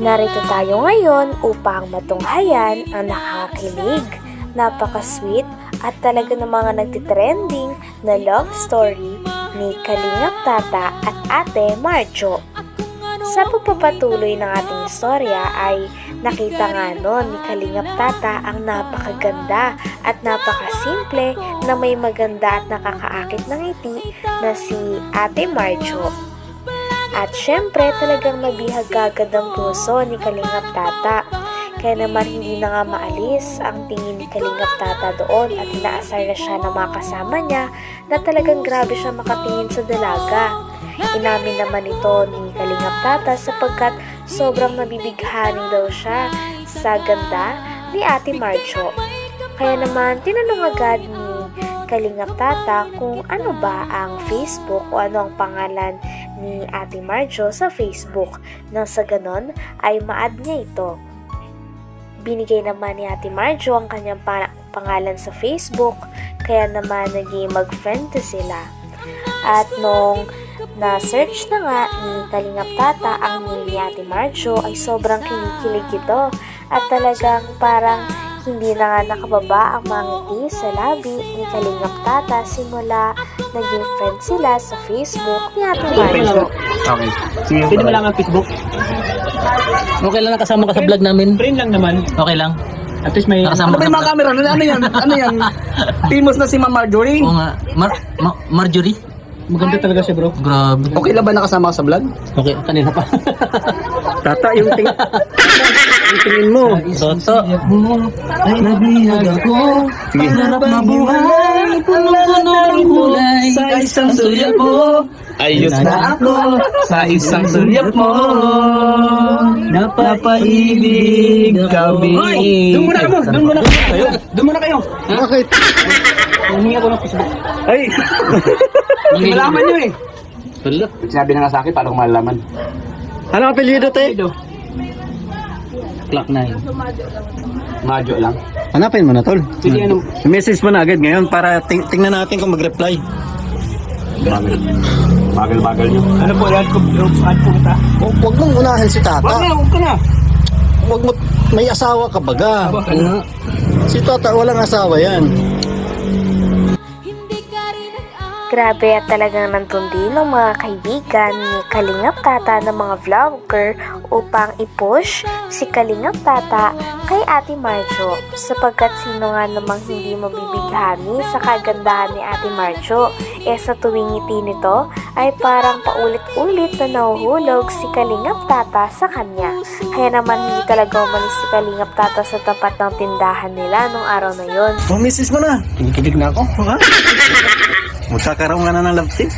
Narito tayo ngayon upang matunghayan ang nakakakilig, napaka-sweet at talaga ng mga nagtitrending na love story ni Kalingap Tata at Ate Marjo. Sa pagpapatuloy ng ating istorya ay nakita nga noon ni Kalingap Tata ang napakaganda at napakasimple na may maganda at nakakaakit ng ngiti na si Ate Marjo. At syempre talagang nabihag agad ang puso ni Kalingap Tata. Kaya naman hindi na nga maalis ang tingin ni Kalingap Tata doon at inaasar na siya ng mga kasama niya na talagang grabe siya makatingin sa dalaga. Inamin naman ito ni Kalingap Tata sapagkat sobrang nabibighani daw siya sa ganda ni Ate Marjo. Kaya naman tinanong agad ni Kalingap Tata kung ano ba ang Facebook o ano ang pangalan ni Ate Marjo sa Facebook nang sa ganon ay ma-add niya ito. Binigay naman ni Ate Marjo ang kanyang pangalan sa Facebook kaya naman naging mag-friend sila. At nung na-search na nga ni Kalingap Tata ang name ni Ate Marjo ay sobrang kinikilig ito at talagang parang hindi na nga nakababa ang mga ngiti sa labi ni Kalingap Tata simula naging friend sila sa Facebook ni Ate Marjo. Okay. Sige, pwede mo lang ang Facebook? Okay lang nakasama ka sa vlog namin. Friend lang naman. Okay lang. At least may... Nakasama Ano ba yung mga camera? Ano yan? Ano yan? Timos na si Ma'am Marjorie? Oo nga. Marjorie? Maganda talaga siya, bro. Grabe. Okay lang ba nakasama ka sa vlog? Okay, kanina pa. Tata, yung tingin mo. Toto. Ay, nabihag ako. Sarap mabuhay. Punong-puno ng kulay. Sa isang sulyap mo. Ayos na ako. Sa isang sulyap mo. Napaibig kami. Doon muna kayo. Doon muna kayo. Bakit? Humingi ako ng Facebook. Ay! Malaman nyo eh. Wala. Sinabi na nga sa akin, paano ko malalaman? Ano ang apelyido, te? Clock 9. Majo lang. Hanapin mo na, tol. Sige, ano? Message mo na agad ngayon para tingnan natin kung mag-reply. Bagal-bagal nyo. Ano po, add ko kita? Huwag mong unahin si Tata. Huwag ka na. Huwag mo, may asawa ka baga. Asawa ka na. Si Tata, walang asawa yan. Grabe at talagang nantundi ng mga kaibigan ni Kalingap Tata ng mga vlogger upang i-push si Kalingap Tata kay Ate Marjo sapagkat sino nga namang hindi mabibighani sa kagandahan ni Ate Marjo. Sa tuwing ngiti nito ay parang paulit-ulit na nahuhulog si Kalingap Tata sa kanya. Kaya naman hindi talaga umalis si Kalingap Tata sa tapat ng tindahan nila nung araw na yon. Oh, message mo na. Kinikilig na ako. Ha? Magkakaroon ka na ng love team?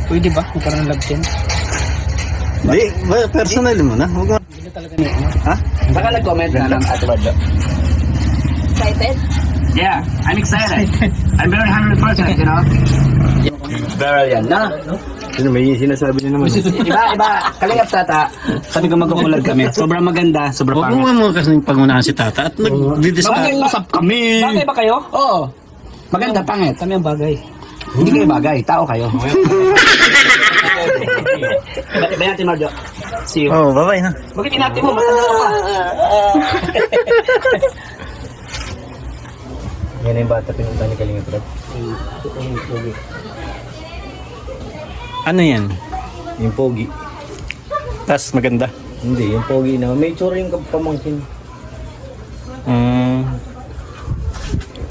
Pwede ba? Magkaroon ng love team? Hindi, personal mo na. Huwag mo. Hindi talaga niya. Ha? Saka nag-comment na lang Ate Marjo. Excited? Yeah, I'm excited. I'm very 100%, you know? Very yan na. Sino may sinasabi niyo naman? Iba. Kalingap Tata. Sabi ko magkukulag kami. Sobrang maganda, sobrang Huwag pangit. mo kasi pangunahan si Tata at nag-discuss. Usap kami. Bagay ba kayo? Oo. Maganda, pangit. Kami ang bagay. Hindi kayo bagay, tao kayo. Bayati Marjo. See you. Oh, bye-bye ha. Bakit inati mo? Matanda ka pa. Yan yung bata pinunta ni Kalingap Tata. Ano yan? Yung pogi. Tas maganda. Hindi, yung pogi na. May tsura yung pamangkin.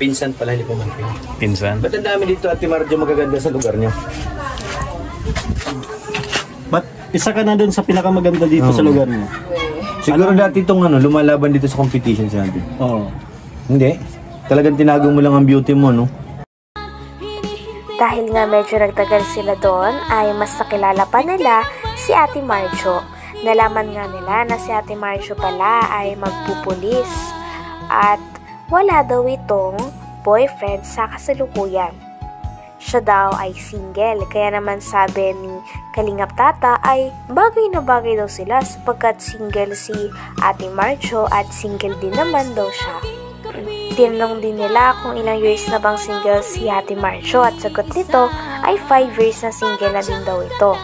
Pinsan pala, hindi pamangkin. Pinsan. Ba't ang dami dito Ate Marjo magaganda sa lugar niyo? Ba't isa ka na dun sa pinakamaganda dito sa lugar mo? Siguro dati itong lumalaban dito sa competition sa atin. Oo. Hindi. Talagang tinago mo lang ang beauty mo, no? Dahil nga medyo nagtagal sila doon ay mas nakilala pa nila si Ate Marjo. Nalaman nga nila na si Ate Marjo pala ay magpupulis at wala daw itong boyfriend sa kasalukuyan. Siya daw ay single, kaya naman sabi ni Kalingap Tata ay bagay na bagay daw sila sapagkat single si Ate Marjo at single din naman daw siya. Tinanong din nila kung ilang years na bang single si Ate Marjo at sagot nito ay 5 years na single na din daw ito.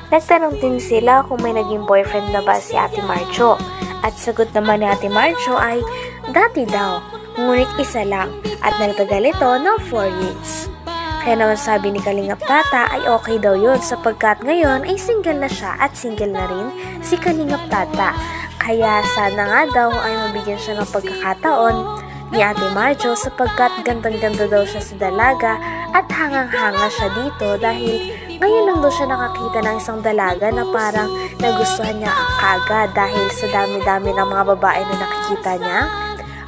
Nagtanong din sila kung may naging boyfriend na ba si Ate Marjo. At sagot naman ni Ate Marjo ay dati daw, ngunit isa lang at nagtagal ito ng 4 years. Kaya naman sabi ni Kalingap Tata ay okay daw yun sapagkat ngayon ay single na siya at single na rin si Kalingap Tata. Kaya sana nga daw ay mabigyan siya ng pagkakataon ni Ate Marjo sapagkat gandang-ganda daw siya sa dalaga at hangang-hanga siya dito dahil ngayon lang daw siya nakakita ng isang dalaga na parang nagustuhan niya kagad dahil sa dami-dami ng mga babae na nakikita niya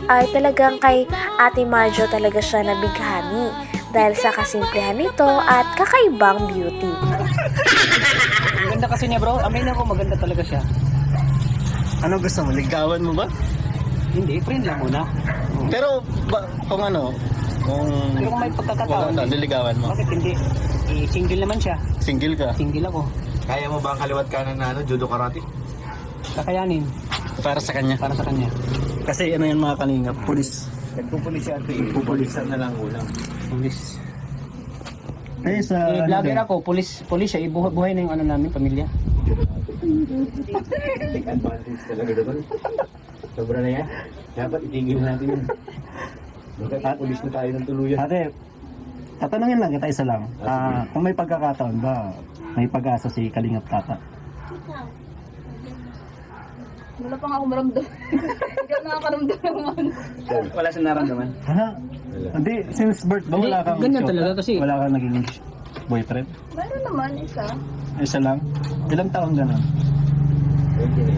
ay talagang kay Ate Marjo talaga siya nabighani dahil sa kasimplihan nito at kakaibang beauty. Maganda kasi niya bro, amin ako maganda talaga siya. Ano gusto mo? Ligawan mo ba? Hindi, friend lang muna. Pero kung ano, kung Pero kung may pagkakataon, nililigawan mo? bakit hindi? Single naman siya. Single ka? Single ako. Kaya mo ba ang kaliwat kanan na judo karate? Kakayanin Para sa kanya. para sa kanya. Kasi ano yan mga kalingap, pulis. Nagpupulis siya ito, ipupulisan na lang ulang. Pulis. Eh sa Vlogger ako, pulis siya, ibuhay na yung ano namin, pamilya. Take advantage talaga doon. Sobra na yan. Dapat itigil natin yun. Magkakapulis na tayo ng tuluyan. Ate, tatanungin lang kita isa lang. Kung may pagkakataon ba, may pag-asa si Kalingap Tata? Wala pa nga akong maramdam. Hindi ako nakakaramdam naman. Wala siyang naramdaman. Ha? Hindi, since birth ba wala kang Ganyan joke? talaga kasi. Wala kang naging boyfriend? Meron naman isa. Isa lang? Ilang taon ganun?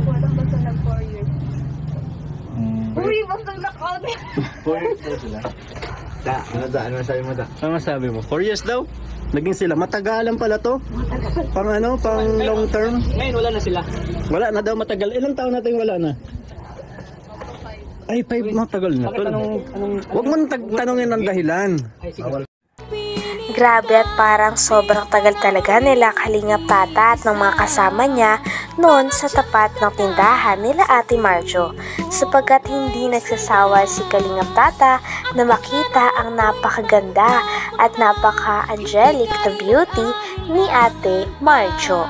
Walang basta nag 4 years. Uy, basta nag-out. 4 years daw sila. Ano sabi mo ta? Ano masabi mo? 4 years daw? Naging sila. Matagalan pala to? Pang ano? Pang long term? Ngayon wala na sila. Wala na daw matagal. Ilang taon natin wala na? Ay, 5 matagal na to. Huwag mo tanongin ang dahilan. Ay, sige. Grabe at parang sobrang tagal talaga nila Kalingap Tata at ng mga kasama niya noon sa tapat ng tindahan nila Ate Marjo sapagkat hindi nagsasawa si Kalingap Tata na makita ang napakaganda at napaka-angelic na beauty ni Ate Marjo.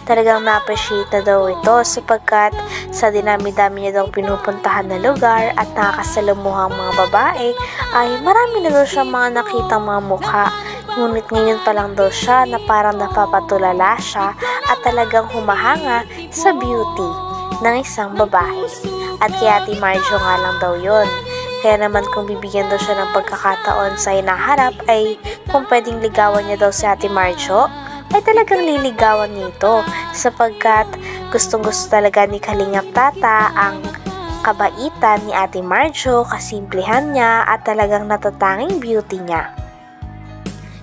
Talagang na-appreciate na daw ito sapagkat sa dinami-dami niya daw pinupuntahan na lugar at nakakasalamuhang mga babae ay marami na daw siya mga nakitang mga mukha. Ngunit ngayon pa lang daw siya na parang napapatulala siya at talagang humahanga sa beauty ng isang babae. At kay Ate Marjo nga lang daw yun. Kaya naman kung bibigyan daw siya ng pagkakataon sa hinaharap ay kung pwedeng ligawan niya daw si Ate Marjo, ay talagang liligawan niya ito sapagkat gustong-gusto talaga ni Kalingap Tata ang kabaitan ni Ate Marjo, kasimplihan niya at talagang natatanging beauty niya.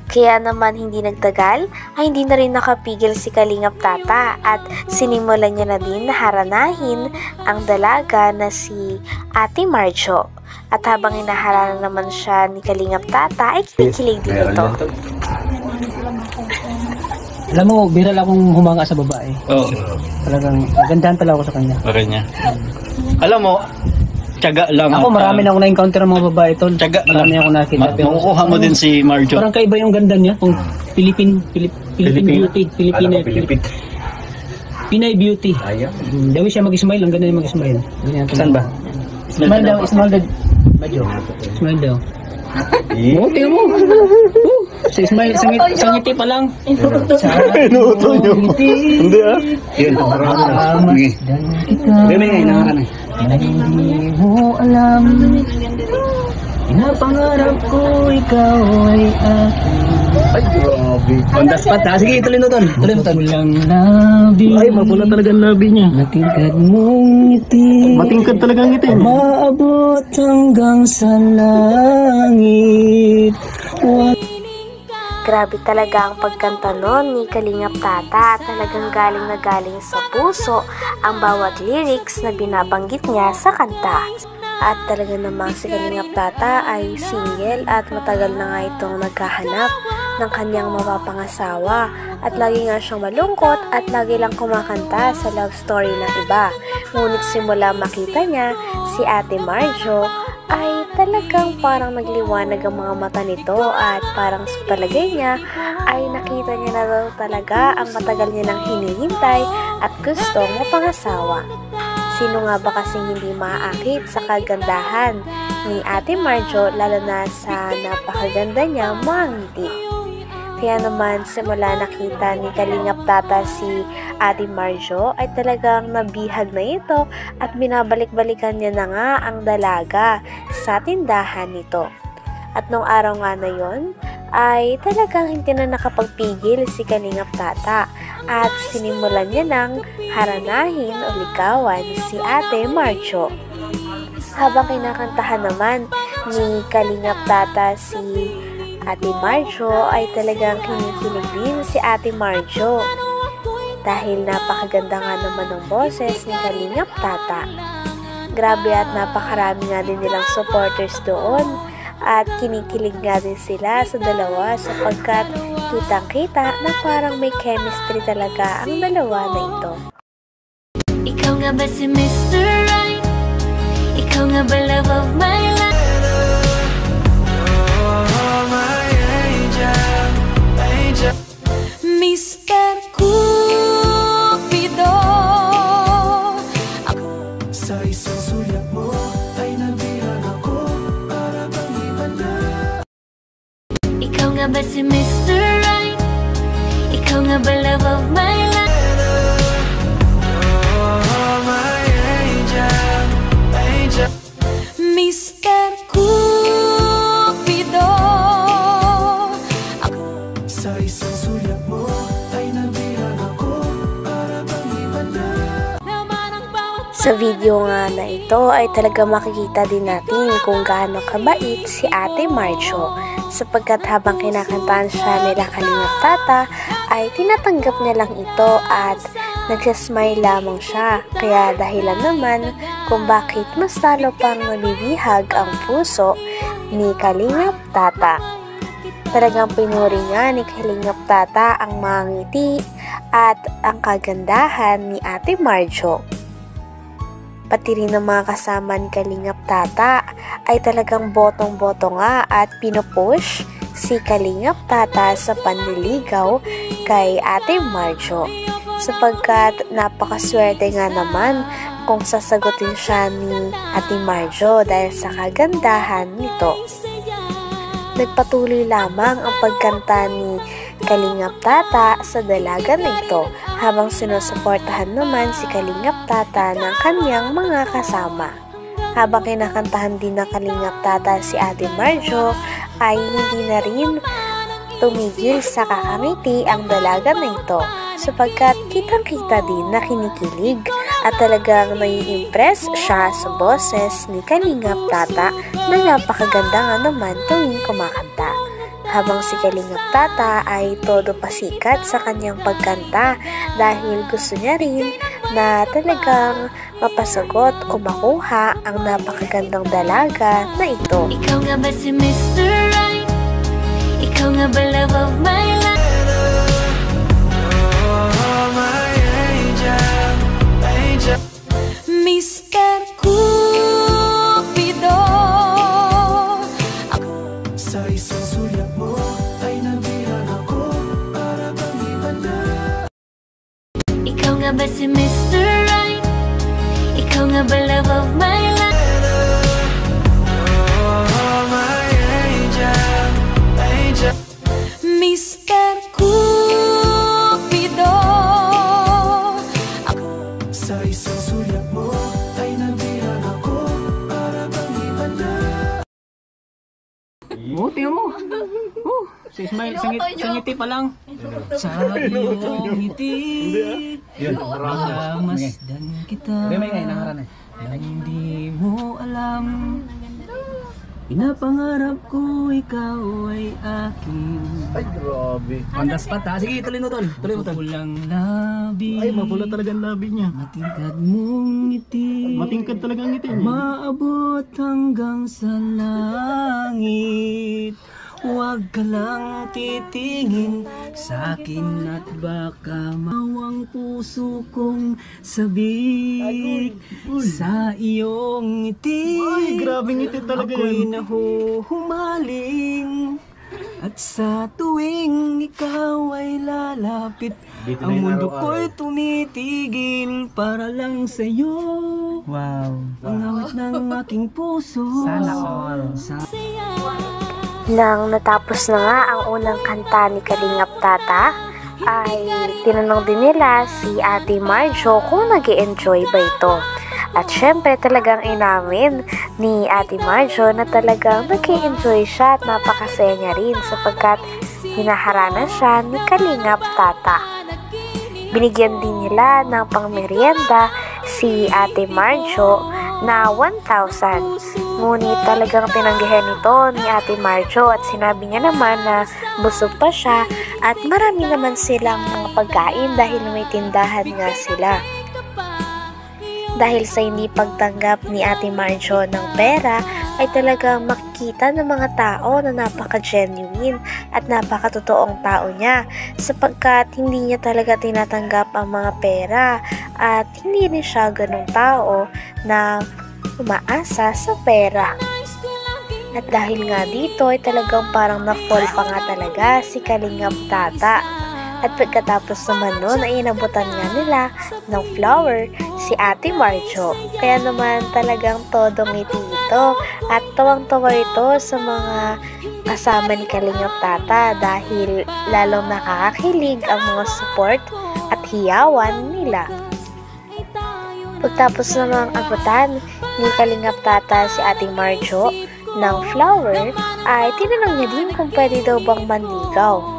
Kaya naman hindi nagtagal ay hindi na rin nakapigil si Kalingap Tata at sinimulan niya na din na haranahin ang dalaga na si Ate Marjo. At habang inaharana naman siya ni Kalingap Tata ay kinikilig din ito. Alam mo, biral akong humanga sa babae. Oo. Talagang nagandahan talaga ako sa kanya. Okay niya. Alam mo, tiyaga lang. Ako marami na ako na-encounter ng mga babae tol. Tiyaga Marami lang. ako nakita. Makukuha mo din si Marjo. Parang kaiba yung ganda niya. Kung Philippine beauty. Pinay beauty. Dawi siya mag-smile. Ang ganda niya mag-smile. Saan ba? Smile daw. Smile daw. Oh, tingnan mo. Sa smile, sa ngiti pa lang. Inuuto niyo. Hindi ah. Yun, marami. Dami nga, inaharan eh. Hindi mo alam, pinapangarap ko ikaw ay akin. Ay, grabe. Pandas pa ta. Sige, tuloy mo ton. Pulang labi. Ay, mapula talaga ang labi niya. Natingkad mong ngiti. Matingkad talaga ang ngiti. Maabot hanggang sa langit. Grabe talaga ang pagkanta nun ni Kalingap Tata. Talagang galing na galing sa puso ang bawat lyrics na binabanggit niya sa kanta. At talaga namang si Kalingap Tata ay single at matagal na nga itong naghahanap ng kanyang mapapangasawa. At lagi nga siyang malungkot at lagi lang kumakanta sa love story ng iba. Ngunit simula makita niya si Ate Marjo ay talagang parang nagliwanag ang mga mata nito at parang sa palagay niya ay nakita niya na daw talaga ang matagal niya nang hinihintay at gustong mapangasawa. Sino nga ba kasing hindi maaakit sa kagandahan ni Ate Marjo, lalo na sa napakaganda niya mga ngiti. Kaya naman simula nakita ni Kalingap Tata si Ate Marjo ay talagang nabihag na ito at binabalik-balikan niya na nga ang dalaga sa tindahan nito. At nung araw nga na yon ay talagang hindi na nakapagpigil si Kalingap Tata at sinimulan niya ng haranahin o ligawan si Ate Marjo. Habang kinakantahan naman ni Kalingap Tata si Ate Marjo ay talagang kinikilig din si Ate Marjo dahil napakaganda nga naman ng boses ni Kalingap Tata. Grabe at napakarami nga din nilang supporters doon at kinikilig nga din sila sa dalawa sapagkat kitang-kita na parang may chemistry talaga ang dalawa na ito. Ikaw nga ba si Mr. Right? Ikaw nga ba love of my life? Mr. Cupido, sa isang sulyap mo ay nabihag ako para bang iba na. ikaw nga ba si Mr. Right? Ikaw nga ba love of my life? Mr. Cupido, Sa isang sulyap mo ay nabihag ako para bang iba na. Sa video nga na ito ay talaga makikita din natin kung gaano kabait si Ate Marjo sapagkat habang kinakantahan siya nila Kalingap Tata ay tinatanggap niya lang ito at nagsasmile lamang siya, kaya dahilan naman kung bakit mas lalo pang nabibihag ang puso ni Kalingap Tata. Talagang pinuri nga ni Kalingap Tata ang mga ngiti at ang kagandahan ni Ate Marjo. Pati rin ng mga kasama ni Kalingap Tata ay talagang botong-boto nga at pinupush si Kalingap Tata sa panliligaw kay Ate Marjo sapagkat napakaswerte nga naman kung sasagutin siya ni Ate Marjo dahil sa kagandahan nito. Nagpatuloy lamang ang pagkanta ni Kalingap Tata sa dalaga na ito habang sinusuportahan naman si Kalingap Tata ng kanyang mga kasama. Habang kinakantahan din ng Kalingap Tata si Ate Marjo ay hindi na rin tumigil sa kakangiti ang dalaga na ito sapagkat kitang-kita din na kinikilig at talagang nai-impress siya sa boses ni Kalingap Tata na napakaganda nga naman tuwing kumakanta. Habang si Kalingap Tata ay todo pasikat sa kanyang pagkanta dahil gusto niya rin na talagang mapasagot o makuha ang napakagandang dalaga na ito. ikaw nga ba si Mr. Right? Ikaw nga ba love of my life? Mr. Cupido, Sa isang sulyap mo ay nabihag ako para bang iba na. ikaw nga ba si Mr. Right? Ikaw nga ba love of my life? Mr. Cupido, Sa isang sulyap mo ay nabihag ako para bang iba na. Oh, tingnan mo. Oh, sa ngiti pa lang. Sa iyong ngiti, masdan kita. Nang di mo alam, pinapangarap ko ikaw ay akin. Ay, grabe. Pandas pa ta. Sige, tuloy mo tol. Tuloy mo tol. Mapulang labi. Ay, mapula talaga ang labi niya. Matingkad mong ngiti. Matingkad talaga ang ngiti niya. Maabot hanggang sa langit. Huwag ka lang titingin sa akin at baka mawang puso kong sabik sa iyong ngiti. Ay, grabe ngiti talaga. Ako'y nahuhumaling at sa tuwing ikaw ay lalapit, Dito na ang yung mundo araw-araw. ko'y tumitigil para lang sa'yo. Wow. Ang awit ng aking puso. Sana all. Nang natapos na nga ang unang kanta ni Kalingap Tata, ay tinanong din nila si Ate Marjo kung nag-i-enjoy ba ito. At syempre talagang inamin ni Ate Marjo na talagang nag-i-enjoy siya at napakasaya niya rin sapagkat hinaharana siya ni Kalingap Tata. Binigyan din nila ng pangmerienda si Ate Marjo na 1,000. Ngunit talagang tinanggihan nito ni Ate Marjo at sinabi niya naman na busog pa siya at marami naman silang mga pagkain dahil may tindahan nga sila. Dahil sa hindi pagtanggap ni Ate Marjo ng pera ay talagang makikita ng mga tao na napaka-genuine at napaka-totoong tao niya sapagkat hindi niya talaga tinatanggap ang mga pera at hindi rin siya ganung tao na umaasa sa pera. At dahil nga dito ay talagang parang na-fall pa nga talaga si Kalingap Tata. At pagkatapos naman nun ay inabutan nga nila ng flower si Ate Marjo. Kaya naman talagang todo ngiti ito at tawang-tawa ito sa mga kasama ni Kalingap Tata dahil lalong nakakakilig ang mga support at hiyawan nila. Pagtapos namang abutan ni Kalingap Tata si Ate Marjo ng flower, ay tinanong niya din kung pwede daw bang manligaw.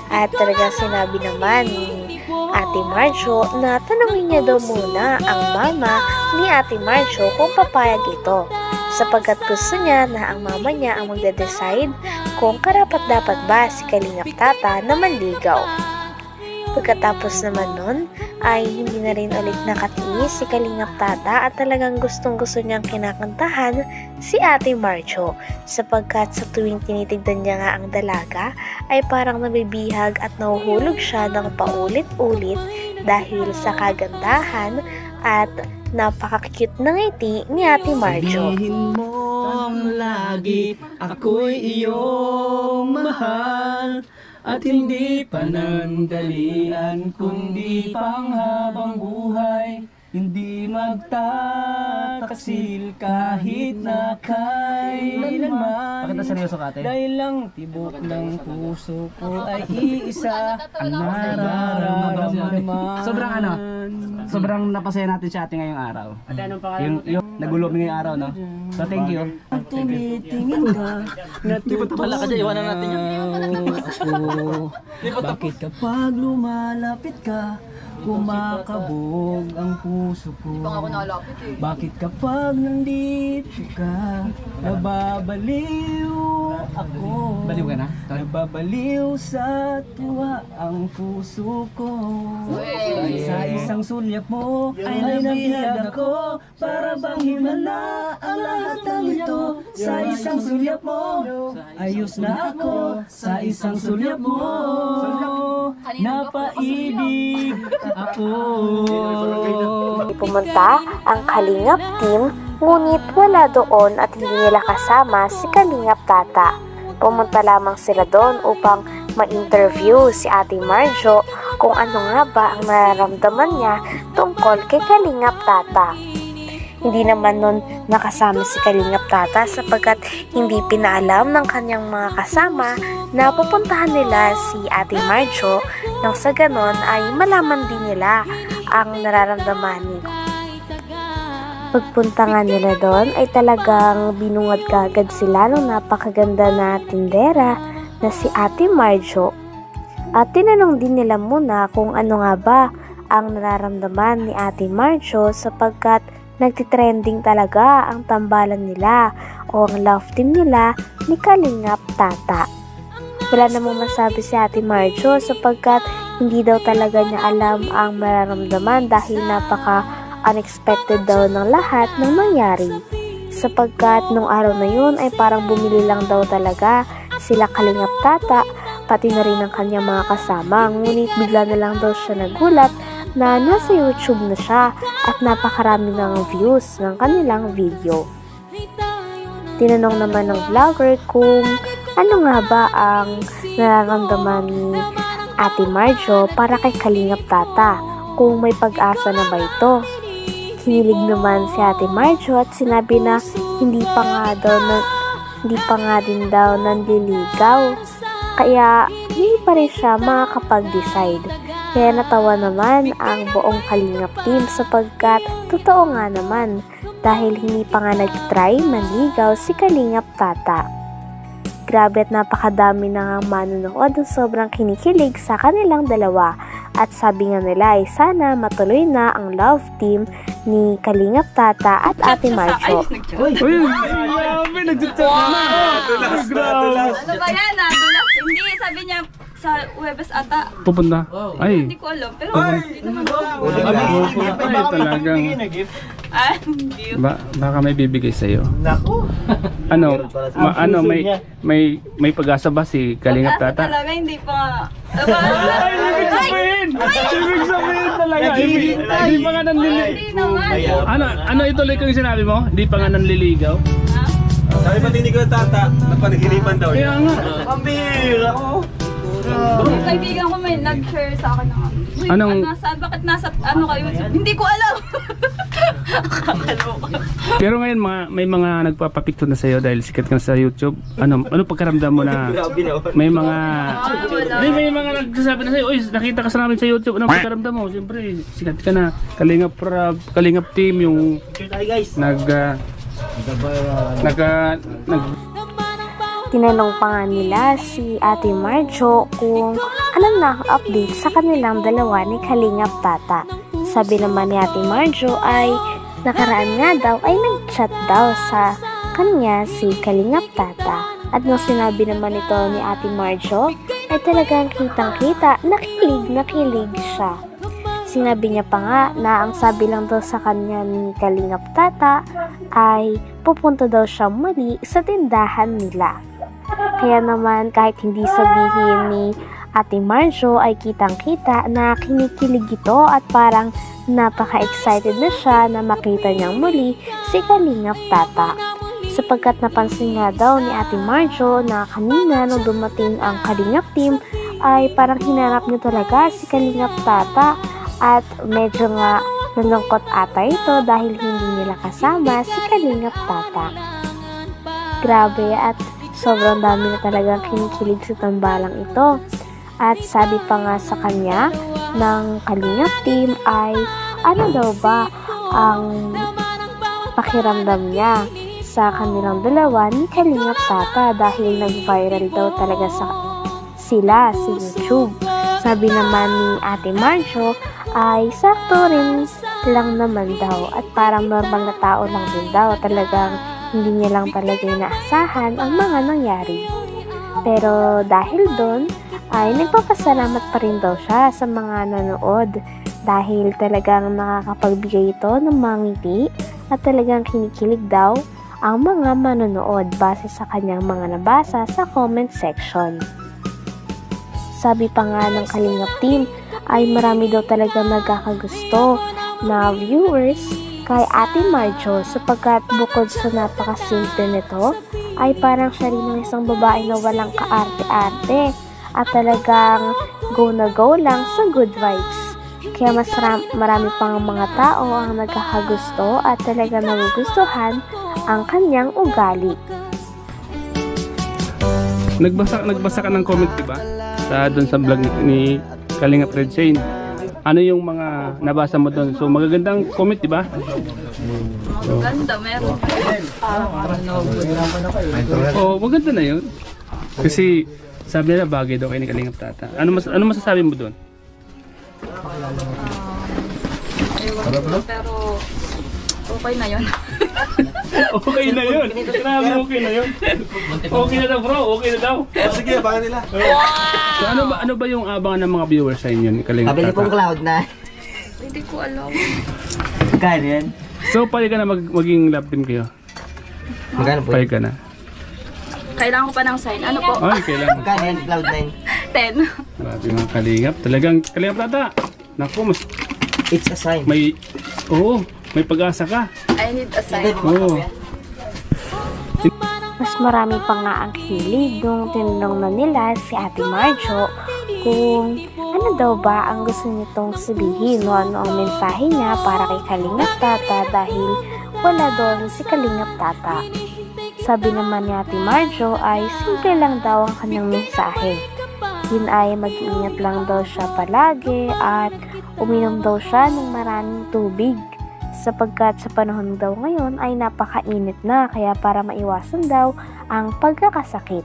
At talagang sinabi naman ni Ate Marjo na tanungin niya daw muna ang mama ni Ate Marjo kung papayag ito, sapagkat gusto niya na ang mama niya ang magde-decide kung karapat-dapat ba si Kalingap Tata na manligaw. Pagkatapos naman nun, ay hindi na rin ulit nakatiis si Kalingap Tata at talagang gustong-gusto niyang kinakantahan si Ate Marjo sapagkat sa tuwing tinitignan niya nga ang dalaga ay parang nabibihag at nahuhulog siya ng paulit-ulit dahil sa kagandahan at napaka-cute na ngiti ni Ate Marjo. Sabihin mong lagi ako'y iyong mahal at hindi panandalian kundi panghabang buhay, hindi magtataksil kahit na kailanman. Bakit seryoso ka, ate? Dahil lang tibok ng puso ko ay iisa ang nararamdaman. Sobrang napasaya natin si ate ngayong araw. Yung nagulo ngayong araw, no? So thank you. Tumitingin ka, natutuwa ka dyan, iwanan natin yan. Bakit kapag lumalapit ka, kumakabog ang puso ko? Bakit kapag nandito ka, nababaliw ako? Baliw ka na? Nababaliw sa tuwa ang puso ko. Sa isang sulyap mo ay nabihag ako, para bang himala ang lahat ng ito. Sa isang sulyap mo, ayos na ako. Sa isang sulyap mo, napaibig ako. Pumunta ang Kalingap team, ngunit wala doon at hindi nila kasama si Kalingap Tata. Pumunta lamang sila doon upang ma-interview si Ate Marjo kung ano nga ba ang nararamdaman niya tungkol kay Kalingap Tata. Hindi naman nun nakasama si Kalingap Tata sapagkat hindi pinaalam ng kanyang mga kasama na pupuntahan nila si Ate Marjo nang sa ganon ay malaman din nila ang nararamdaman ni. Pagpunta nga nila doon ay talagang binungad kagad sila ng napakaganda na tindera na si Ate Marjo. At tinanong din nila muna kung ano nga ba ang nararamdaman ni Ate Marjo sapagkat nagtitrending talaga ang tambalan nila o ang love team nila ni Kalingap Tata. Wala namang masabi si Ate Marjo sapagkat hindi daw talaga niya alam ang mararamdaman dahil napaka-unexpected daw ng lahat ng nangyari. Sapagkat nung araw na yun ay parang bumili lang daw talaga sila Kalingap Tata, pati na rin ang kanyang mga kasama. Ngunit bigla na lang daw siya nagulat na nasa YouTube na siya at napakarami ng views ng kanilang video. Tinanong naman ng vlogger kung ano nga ba ang nararamdaman ni Ate Marjo para kay Kalingap Tata, kung may pag-asa na ba ito. Kinilig naman si Ate Marjo at sinabi na hindi pa nga din daw nanliligaw, kaya hindi pa rin siya makakapag-decide. Kaya natawa naman ang buong Kalingap team sapagkat totoo nga naman dahil hindi pa nga nag-try manligaw si Kalingap Tata. Grabe at napakadami na nga manonood ng sobrang kinikilig sa kanilang dalawa. At sabi nga nila ay sana matuloy na ang love team ni Kalingap Tata at Ate Marjo. Uy, grabe, nagtutsak na. Ano ba yan? Dulas? Hindi, sabi niya sa Huwebes ata. Pupunta. Ay. Hindi ko alam, pero hindi naman Ay, talagang. Baka may bibigay sa iyo. Nako. Ano, may pag-asa ba si Kalingap Tata? talaga, hindi pa. Ibig sabihin talaga. Hindi pa nga nanliligaw. Hindi naman. Ano ituloy ko yung sinabi mo? Hindi pa nga nanliligaw? Sabi pa ni Tata, napanaginipan daw Kaya nga. Pambira ko. Yung kaibigan ko may nag-share sa akin ng bakit nasa ano kayo? Hindi ko alam. Pero ngayon may mga nagpapapicture na sa iyo dahil sikat ka sa YouTube. Ano pagkaramdam mo na may mga may mga nagsasabi na sa iyo, "Oy, nakita ka sa namin sa YouTube." Ano pagkaramdam mo? Siyempre, sikat ka na. Kalingap team yung Tinanong pa nga nila si Ate Marjo kung ano na ang update sa kanilang dalawa ni Kalingap Tata. Sabi naman ni Ate Marjo ay nakaraan nga daw ay nag-chat daw sa kanya si Kalingap Tata. At nung sinabi naman ito ni Ate Marjo ay talagang kitang-kita, nakilig siya. Sinabi niya pa nga na ang sabi lang daw sa kanya ni Kalingap Tata ay pupunta daw siya muli sa tindahan nila. Kaya naman kahit hindi sabihin ni Ate Marjo ay kitang-kita na kinikilig ito at parang napaka-excited na siya na makita niyang muli si Kalingap Tata. Sapagkat napansin nga daw ni Ate Marjo na kanina nung dumating ang Kalingap team ay parang hinanap niya talaga si Kalingap Tata at medyo nga nalungkot ata ito dahil hindi nila kasama si Kalingap Tata. Grabe at sobrang dami na talagang kinikilig sa tambalang ito. At sabi pa nga sa kanya ng Kalingap team ay ano daw ba ang pakiramdam niya sa kanilang dalawa ni Kalingap Tata dahil nag-viral daw talaga sila sa YouTube. Sabi naman ni Ate Marjo ay sakto rin lang naman daw at parang normal na tao lang din daw. Talagang hindi niya lang talaga inaasahan ang mga nangyari. Pero dahil doon ay nagpapasalamat pa rin daw siya sa mga nanood dahil talagang nakakapagbigay ito ng mga ngiti at talagang kinikilig daw ang mga manonood base sa kanyang mga nabasa sa comment section. Sabi pa nga ng Kalingap team ay marami daw talaga nagkakagusto na viewers kay Ate Marjo sapagkat bukod sa napakasimple nito ay parang siya rin ang isang babae na walang kaarte-arte at talagang go na go lang sa good vibes. Kaya mas marami pang mga tao ang nagkakagusto at talagang nagugustuhan ang kanyang ugali. Nagbasa ka ng comment, diba? Doon sa vlog ni Kalingap Red Shane. Ano yung mga nabasa mo doon? So magagandang comment, diba? Ganda, meron. Oh, maganda na yun. Kasi sabi nila bagay daw kay ni Kalingap Tata. Ano masasabi mo doon? Pero okay na yun. Okay na yun. Grabe, okay na yun. Okay na daw, bro. Okay na daw. Sige, baka nila. So ano ba yung abangan ng mga viewers sa inyo ni Kalingap Tata? Pabili pong cloud na. Hindi ko alam. Kaya yan. So pwede ka na maging love team kayo? Magkano po? Pwede ka na. Kailangan ko pa ng sign. Ano po? Ay, kailangan. Kanin, cloud 9. 10. Grabe mga kalingap. Talagang kalingap tata. Naku, mas It's a sign. may... Oo, may pag-asa ka. I need a sign. Oo. Mas marami pa nga ang hilig nung tinanong na nila si Ate Marjo kung ano daw ba ang gusto nitong sabihin o ano ang mensahe niya para kay Kalingap Tata dahil wala doon si Kalingap Tata. Sabi naman ni Ate Marjo ay simple lang daw ang kanyang mensahe. Yun ay mag-iingat lang daw siya palagi at uminom daw siya ng maraming tubig. Sapagkat sa panahon daw ngayon ay napakainit na kaya para maiwasan daw ang pagkakasakit.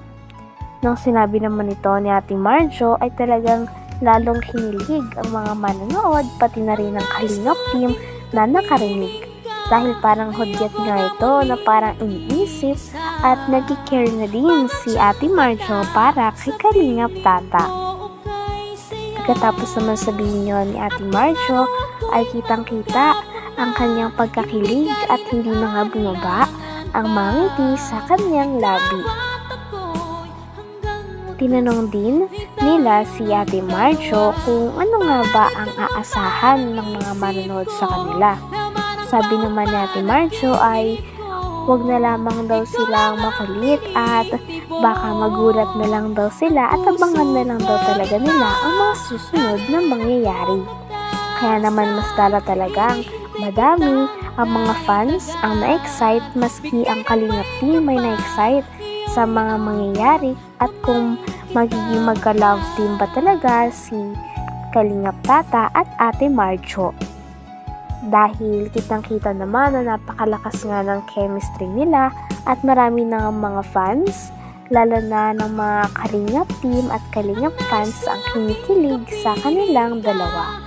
Nung sinabi naman ito ni Ate Marjo ay talagang lalong hinilig ang mga manonood pati na rin ang Kalingap team na nakarinig. Dahil parang hudyat nga ito na parang iniisip at nag-care na din si Ate Marjo para kay Kalingap Tata. Pagkatapos naman sabihin nyo ni Ate Marjo ay kitang-kita ang kanyang pagkakilig at hindi na nga bumaba ang mga ngiti sa kanyang labi. Tinanong din nila si Ate Marjo kung ano nga ba ang aasahan ng mga manonood sa kanila. Sabi naman ni Ate Marjo ay huwag na lamang daw silang makulit at baka magulat na lang daw sila at abangan na lang daw talaga nila ang mga susunod na mangyayari. Kaya naman mas lalo talagang madami ang mga fans ang na-excite maski ang Kalingap team ay na-excite sa mga mangyayari at kung magiging magka-love team ba talaga si Kalingap Tata at Ate Marjo. Dahil kitang-kita naman na napakalakas nga ng chemistry nila at marami na mga fans, lalo na ng mga Kalingap team at Kalingap fans ang kinikilig sa kanilang dalawa.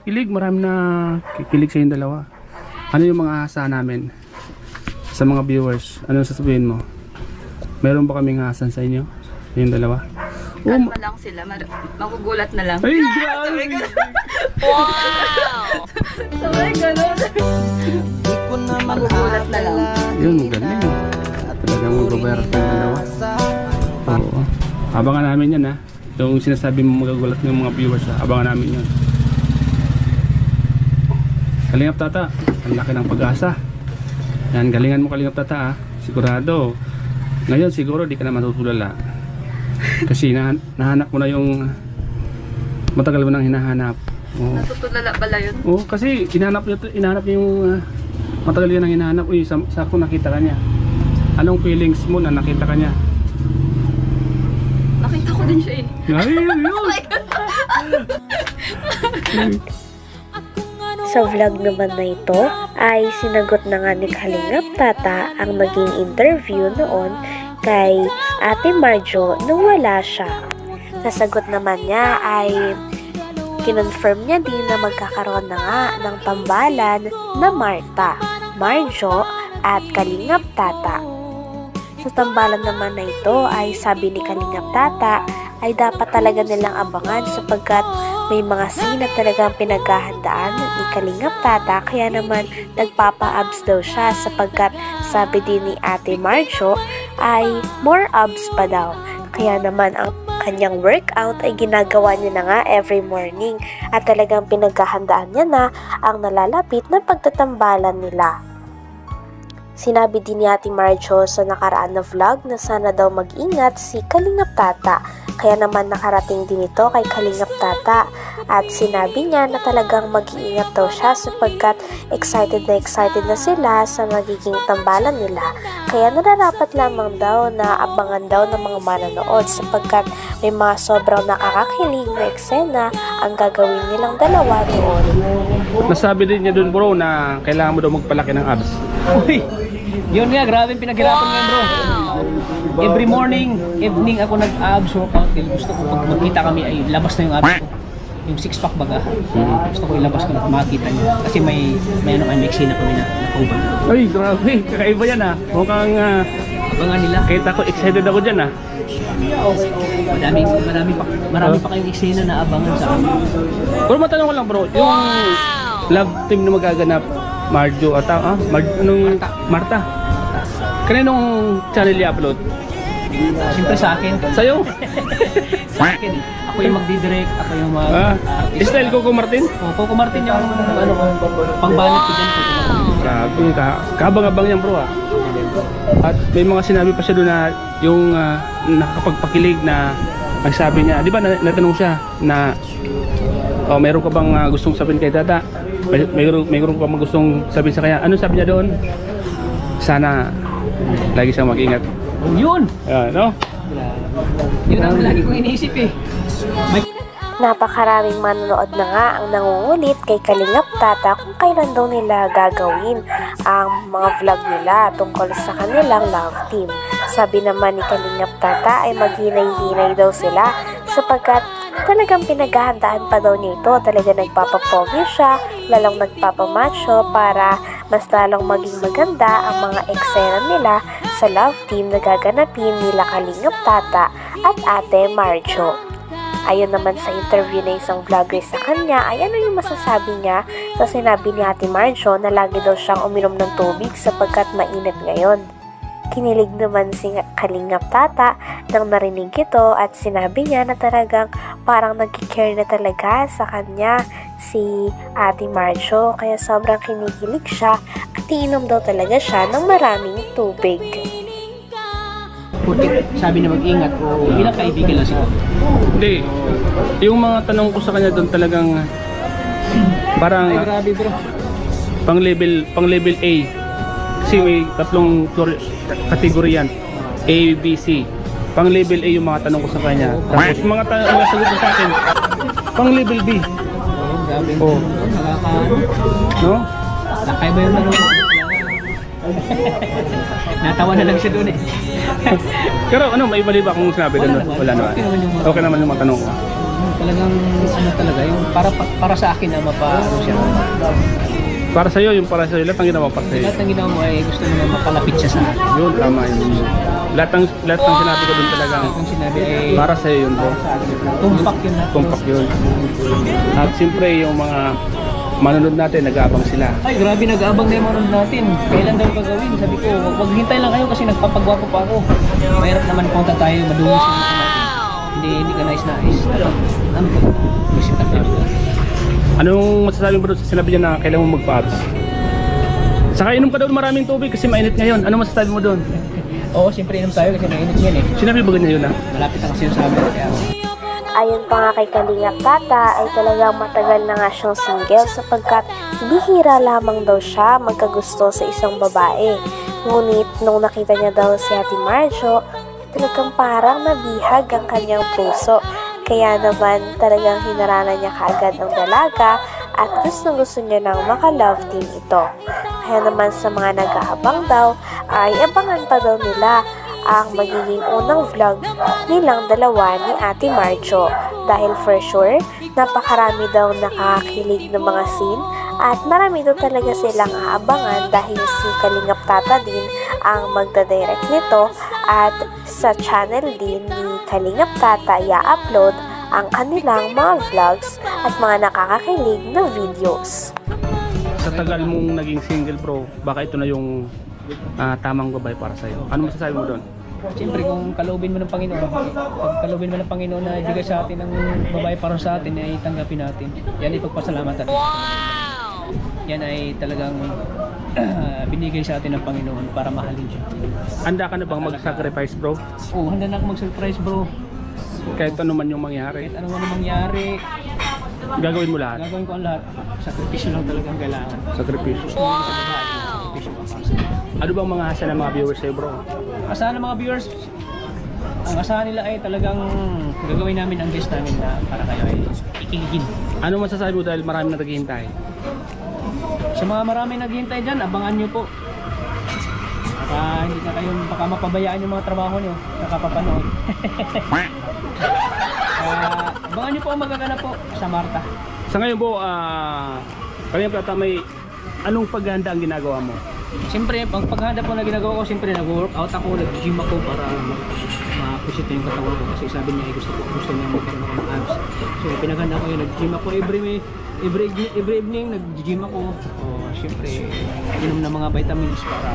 Kilig. Marami na kikilig sa yung dalawa. Ano yung mga asa namin sa mga viewers? Ano sasabihin mo? Meron ba kaming hasan sa inyo? Yung dalawa? Kalma lang sila. Magugulat na lang. Ay, grabe! Wow! Sabay ganun. Magugulat na lang. Yun, galing. Talagang mag-overap yung dalawa. Oo. Abangan namin yan ha. Yung sinasabi mo magagulat ng mga viewers ha. Abangan namin yun. Kalingap Tata, ang laki ng pag-asa. Yan, galingan mo Kalingap Tata ha. Sigurado. Ngayon siguro di ka na matutulala. Kasi nahanap mo na yung matagal mo nang hinahanap. Oh. Natutulala pala yun. Oo, kasi hinahanap niya yung matagal yun ang hinahanap. Uy, sako nakita ka niya. Anong feelings mo na nakita ka niya? Nakita ko din siya eh. Ay, yun! Sa vlog naman na ito ay sinagot na nga ni Kalingap Tata ang maging interview noon kay Ate Marjo nung wala siya. Nasagot naman niya ay kinonfirm niya din na magkakaroon na nga ng tambalan na Marta, Marjo at Kalingap Tata. Sa tambalan naman na ito ay sabi ni Kalingap Tata ay dapat talaga nilang abangan sapagkat may mga scene na talagang pinaghahandaan ni Kalingap Tata kaya naman nagpapa-abs daw siya sapagkat sabi din ni Ate Marjo ay more abs pa daw. Kaya naman ang kanyang workout ay ginagawa niya na nga every morning at talagang pinaghahandaan niya na ang nalalapit na pagtatambalan nila. Sinabi din ni Ate Marjo sa nakaraan na vlog na sana daw mag-ingat si Kalingap Tata. Kaya naman nakarating din ito kay Kalingap Tata at sinabi niya na talagang mag-iingat daw siya sapagkat excited na sila sa magiging tambalan nila. Kaya nararapat lamang daw na abangan daw ng mga manonood sapagkat may mga sobrang nakakakilig na eksena ang gagawin nilang dalawa doon. Nasabi din niya dun bro na kailangan mo daw magpalaki ng abs. Uy! Yun nga, grabe pinaghirapan ngayon bro. Every morning, evening ako nag-abs workout. Gusto ko pag magkita kami ay labas na yung abs ko. Yung 6-pack baga. Gusto ko ilabas ko na makita niyo. Kasi may mixin na kami na cover. Ay, grabe. Kakaiba yan ha. Mukhang Abangan nila. kahit ako excited ako dyan ha. Marami pa kayong eksena na abangan sa amin. Pero matanong ko lang bro, yung love team na magaganap Marjo at Marta. Kaninong channel i-upload? Siyempre sa akin. Sa'yo? Sa akin. Ako yung magdidirect, ako yung Style Coco Martin? Coco Martin yung pangbanat ko dyan. Grabe, kabang-abang yan bro At may mga sinabi pa siya doon na yung nakakapagpakilig na nagsabi niya, di ba natanong siya na meron ka bang gustong sabihin kay Tata? Mayroon ka bang gustong sabihin sa kanya? Ano sabi niya doon? Sana lagi siyang mag-ingat. Yun! No? Yun ang lagi kong iniisip eh. Napakaraming manonood na nga ang nangungulit kay Kalingap Tata kung kailan daw nila gagawin ang mga vlog nila tungkol sa kanilang love team. Sabi naman ni Kalingap Tata ay maghinay-hinay daw sila sapagkat talagang pinaghahandaan pa daw niya ito. Talaga nagpapapogi siya, lalong nagpapamacho para mas lalong maging maganda ang mga eksena nila sa love team na gaganapin nila Kalingap Tata at Ate Marjo. Ayon naman sa interview na isang vlogger sa kanya ay ano yung masasabi niya sa sinabi ni Ate Marjo na lagi daw siyang uminom ng tubig sapagkat mainit ngayon. Kinilig naman si Kalingap Tata nang narinig ito at sinabi niya na talagang parang nag-care na talaga sa kanya si Ate Marjo kaya sobrang kinikilig siya at iinom daw talaga siya ng maraming tubig. Porque sabi na mag-ingat o bilang kaibigan lang siguro. Hindi. Yung mga tanong ko sa kanya doon talagang parang Grabe bro. pang level A. Kasi may tatlong kategory yan. A, B, C. Pang level A yung mga tanong ko sa kanya. Tapos mga sagot ko sa akin pang level B. Grabe. Oh. No? Nakaiba yung tanong ko. Natawa na lang siya doon eh. Pero ano, may mali ba kung sinabi doon? Wala naman. Okay naman yung mga tanong ko. Talagang ano talaga, yung para sa akin na ano siya. Para sa iyo, yung para sa iyo, lahat ng ginawa para sa iyo. Lahat ng ginawa mo ay gusto mo na mapalapit siya sa akin. Yun, tama yun. Lahat ng sinabi ko doon talagang Ang sinabi ay para sa iyo yun bro. tumpak yun na. Tumpak yun. At siyempre yung mga manunod natin, nag-aabang sila. Ay, grabe, nag-aabang na yung manood natin. Kailan daw gagawin? Sabi ko, wag hintay lang kayo kasi nagpapagwapo pa ako. Mahirap naman punta tayo, madungis yung mukha natin. Hindi ka nice. Ano ba? Kasi tayo. Anong masasabi mo sa sinabi niya na kailangan mo magpa-abs? Saka inom ka daw maraming tubig kasi mainit ngayon. Ano masasabi mo doon? Oo, siyempre inom tayo kasi mainit yan eh. Sinabi ba ganyan yun ha? Malapit na kasi yung summer kaya. Ayon pa nga kay Kalingap Tata ay talagang matagal na nga siyang single sapagkat bihira lamang daw siya magkagusto sa isang babae. Ngunit nung nakita niya daw si Ate Marjo, talagang parang nabihag ang kanyang puso. Kaya naman talagang hinarana niya kaagad ang dalaga at gusto niya nang maka-love team ito. Kaya naman sa mga nag-aabang daw ay abangan pa daw nila ang magiging unang vlog nilang dalawa ni Ate Marjo dahil for sure napakarami daw nakakakilig ng mga scene at marami daw talaga silang aabangan dahil si Kalingap Tata din ang magdadirect nito at sa channel din ni Kalingap Tata i-upload ang kanilang mga vlogs at mga nakakakilig na videos. Sa tagal mong naging single bro, baka ito na yung tamang babae para sa'yo. Ano masasabi mo doon? Siyempre kung kalobin mo ng Panginoon, pag kalobin mo ng Panginoon na ibigay sa atin ng babae para sa atin ay tanggapin natin. Yan ay pagpasalamat natin. Yan ay talagang binigay sa atin ng Panginoon para mahalin siya. Handa ka na bang mag-sacrifice bro? Oo, handa na ako mag-surprise bro. Kahit ano man yung mangyari, Kahit ano man ang mangyari, gagawin mo lahat. gagawin ko ang lahat. Sakripisyo lang talagang kailangan. Sakripisyo. Gusto mo sa babae, sakripisyo pa. Ano bang mga hasa ng mga viewers sa'yo bro? Asahan ng mga viewers, ang asahan nila ay talagang gagawin namin ang best namin na para kayo ay ikiligin. Ano masasabi mo dahil marami na naghihintay? Sa mga marami naghihintay dyan, abangan nyo po. Hindi na kayo baka mapabayaan yung mga trabaho nyo, nakapapanood. Abangan nyo po ang magaganap po sa Marta. Sa ngayon po, Kalingap Tata, may anong paghahanda ang ginagawa mo? Siyempre, ang paghahanda po na ginagawa ko, siyempre nag-workout ako, nag-gym ako para ma-pusit yung katawan ko kasi sabi niya gusto niya magkaroon ako ng abs. So pinaghanda ko yun, nag-gym ako every evening nag-gym ako. Siyempre, inom ng mga vitamins para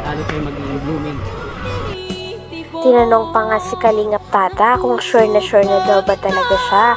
lalo kayo maging blooming. Tinanong pa nga si Kalingap Tata kung sure na daw ba talaga siya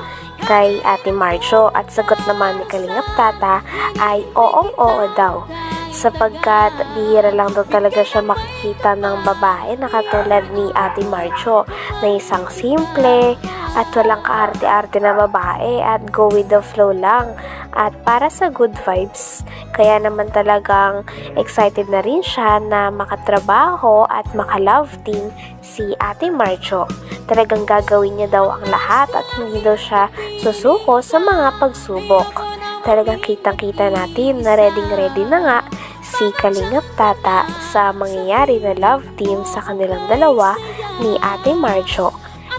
kay Ate Marjo, at sagot naman ni Kalingap Tata ay oo daw, sapagkat bihira lang daw talaga siya makikita ng babae na katulad ni Ate Marjo na isang simple at walang kaarte-arte na babae at go with the flow lang at para sa good vibes. Kaya naman talagang excited na rin siya na makatrabaho at maka-love team si Ate Marjo. Talagang gagawin niya daw ang lahat at hindi daw siya susuko sa mga pagsubok. Talagang kitang-kita natin na ready na nga si Kalingap Tata sa mangyayari na love team sa kanilang dalawa ni Ate Marjo.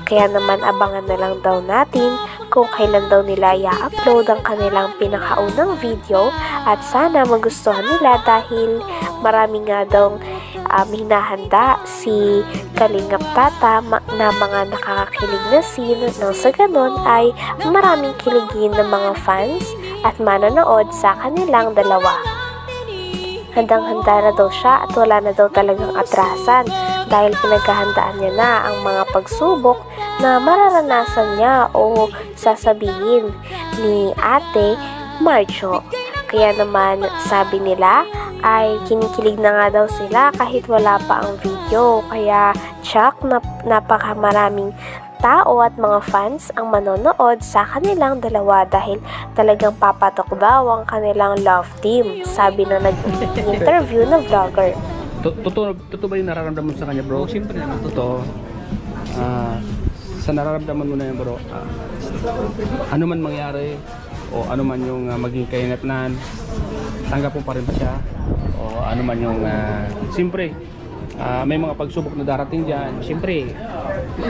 Kaya naman abangan na lang daw natin kung kailan daw nila i-upload ang kanilang pinakaunang video at sana magustuhan nila dahil marami nga daw hinahanda si Kalingap Tata na mga nakakakilig na scene nang sa ganon ay maraming kiligin ng mga fans at manonood sa kanilang dalawa. Handang-handa na daw siya at wala na daw talagang atrasan dahil pinaghahandaan niya na ang mga pagsubok na mararanasan niya o sasabihin ni Ate Marjo. Kaya naman sabi nila ay kinikilig na nga daw sila kahit wala pa ang video. Kaya tsak na napakamaraming tao at mga fans ang manonood sa kanilang dalawa dahil talagang papatok daw ang kanilang love team, sabi na nag-interview na vlogger. Totoo ba yung nararamdaman sa kanya, bro? Siyempre naman, totoo. Sa nararamdaman mo na yan, bro, ano man mangyari o ano man yung maging kainatnan, tanggap mo pa rin ba siya? O ano man yung siyempre may mga pagsubok na darating dyan, siyempre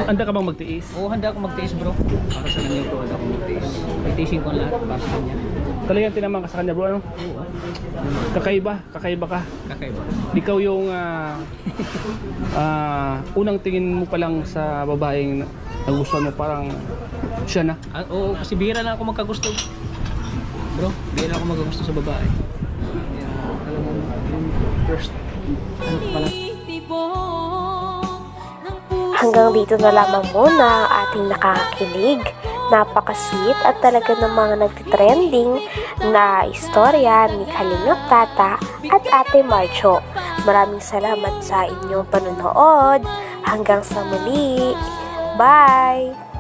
handa ka bang magtiis? Oo, handa ako magtiis, bro. Para sa kanya ito, handa ako magtiis. Magtiisin ko lahat para sa kanya. Talagang tinaman ka sa kanya, bro, ano? Oo. Kakaiba ka. Kakaiba. Ikaw yung unang tingin mo pa lang sa babaeng nagustuhan mo, parang siya na. Oo, kasi bihira lang ako magkagusto. Bro, bihira ako magkagusto sa babae. Alam mo, yung first, ano pala? Hanggang dito na lamang muna ang ating nakakakilig, napaka-sweet at talaga ng mga nagtitrending na istorya ni Kalingap Tata at Ate Marjo. Maraming salamat sa inyong panonood. Hanggang sa muli. Bye!